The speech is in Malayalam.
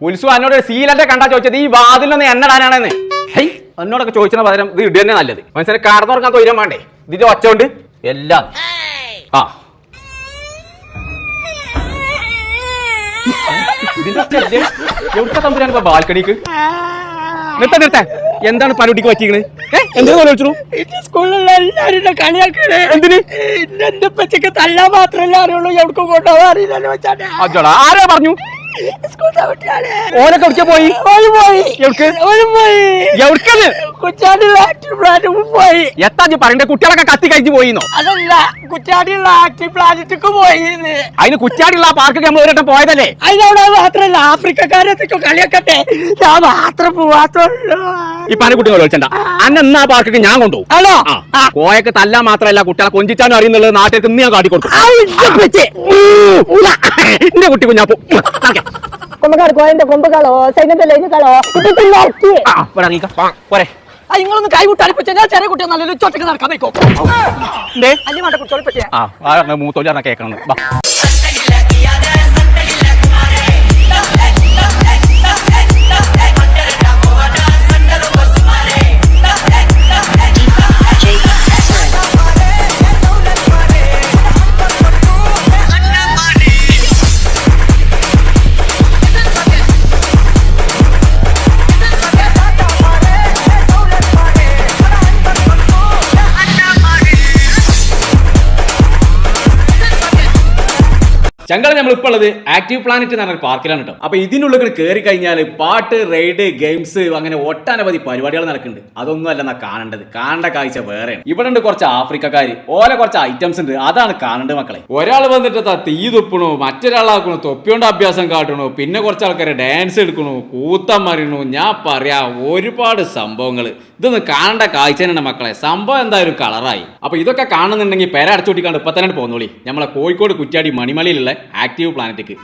കുൽസു എന്നോട് സീലന്റെ കണ്ടാ ചോദിച്ചത് ഈ വാതിലൊന്ന് എണ്ണടാനാണെന്ന്. ഹൈ എന്നോടൊക്കെ ചോദിച്ചതിന് പകരം ഇത് ഇട തന്നെ നല്ലത്. മനസ്സിനെ കടന്നുറങ്ങാൻ തൊയിരം വേണ്ടേ? ഇതിന്റെ ഒച്ചോണ്ട് എല്ലാം ആ എവിടെ തമ്പുരാണ് ഇപ്പൊ ബാൽക്കണിക്ക് നിർത്ത എന്താണ് പരുട്ടിക്ക് പറ്റിക്കണ്? എന്താ സ്കൂളിലുള്ള എല്ലാവരും കളിയാക്കണേ. എന്തിന് എന്റെ പച്ചക്ക് തല്ലാൻ മാത്രമല്ല അറിയുള്ളൂ, എവിടേക്കും കൊണ്ടുപോകാൻ അറിയില്ലല്ലോ. അജോടാ ആരാ പറഞ്ഞു? ഓനൊക്കെ എവിടെ പോയി? പോയി. എത്താ പറയണ്ടേ? കുട്ടികളൊക്കെ കത്തി കഴിച്ച് പോയിന്നോ? അതല്ല, കുറ്റാടിയുള്ള ആക്റ്റീവ് പ്ലാനറ്റിക്ക് പോയി. അതിന് കുറ്റാടിയുള്ള ആ പാർക്ക് നമ്മൾ ഒരിട്ടം പോയതല്ലേ? അതിനവിടെ മാത്രല്ല, ആഫ്രിക്കക്കാരത്തേക്ക് കളിയാക്കട്ടെ, ഞാൻ മാത്രം പോവാത്തുള്ളൂ. ഈ പനക്കുട്ടികൾ വിളിച്ചണ്ട അന്ന ആ പാർക്ക് ഞാൻ കൊണ്ടുപോകും. ഹലോ, കോയൊക്കെ തല്ലാൻ മാത്രല്ല കുട്ടികളെ കൊഞ്ചിച്ചാനും അറിയുന്നുള്ളത് നാട്ടിലേക്ക് ഇന്ന് ഞാൻ കാട്ടിക്കൊടുക്കും. എന്റെ കുട്ടി കുഞ്ഞാപ്പോ കൊമ്പക്കാളോ കൊമ്പക്കാളോ സൈനത്തെ ലൈനക്കാളോ പോരെ. നിങ്ങളൊന്ന് കൈ വിട്ടാലിപ്പോ ഞാൻ ചെറിയ കുട്ടിയെ നല്ല ഉച്ചോട്ടൊക്കെ നടക്കാൻ വെക്കോ. അല്ലെ മാട്ടെ കുട്ടികളെ പറ്റിയ മൂത്തോലി കേൾക്കണം. ചങ്കള നമ്മളിപ്പോൾ ഉള്ളത് ആക്റ്റീവ് പ്ലാനറ്റ് എന്ന് പറഞ്ഞ പാർക്കിലാണ് കേട്ടോ. അപ്പൊ ഇതിനുള്ളിൽ കയറി കഴിഞ്ഞാൽ പാട്ട്, റൈഡ്, ഗെയിംസ് അങ്ങനെ ഒട്ടനവധി പരിപാടികൾ നടക്കുന്നുണ്ട്. അതൊന്നും അല്ല എന്നാ കാണേണ്ടത്. കാണേണ്ട കാഴ്ച വേറെയാണ്. ഇവിടെ ഉണ്ട് കുറച്ച് ആഫ്രിക്കക്കാര്, ഓലെ കുറച്ച് ഐറ്റംസ് ഉണ്ട്, അതാണ് കാണേണ്ടത് മക്കളെ. ഒരാൾ വന്നിട്ട് തീ തുപ്പണു, മറ്റൊരാളാക്കണു, തൊപ്പിയോണ്ട് അഭ്യാസം കാട്ടണു, പിന്നെ കുറച്ച് ആൾക്കാരെ ഡാൻസ് എടുക്കണു, കൂത്തം മറിയണു. ഞാൻ പറയാ ഒരുപാട് സംഭവങ്ങൾ. ഇതൊന്നും കാണേണ്ട കാഴ്ച തന്നെയാണ് മക്കളെ. സംഭവം എന്തായാലും കളറായി. അപ്പൊ ഇതൊക്കെ കാണുന്നുണ്ടെങ്കിൽ പേര അടച്ചുകൂട്ടിക്കാണ്ട് ഇപ്പൊ തന്നെ പോന്നോളി നമ്മളെ കോഴിക്കോട് കുറ്റ്യാടി മണിമലയിലുള്ള ആക്റ്റീവ് പ്ലാനറ്റിക്ക്.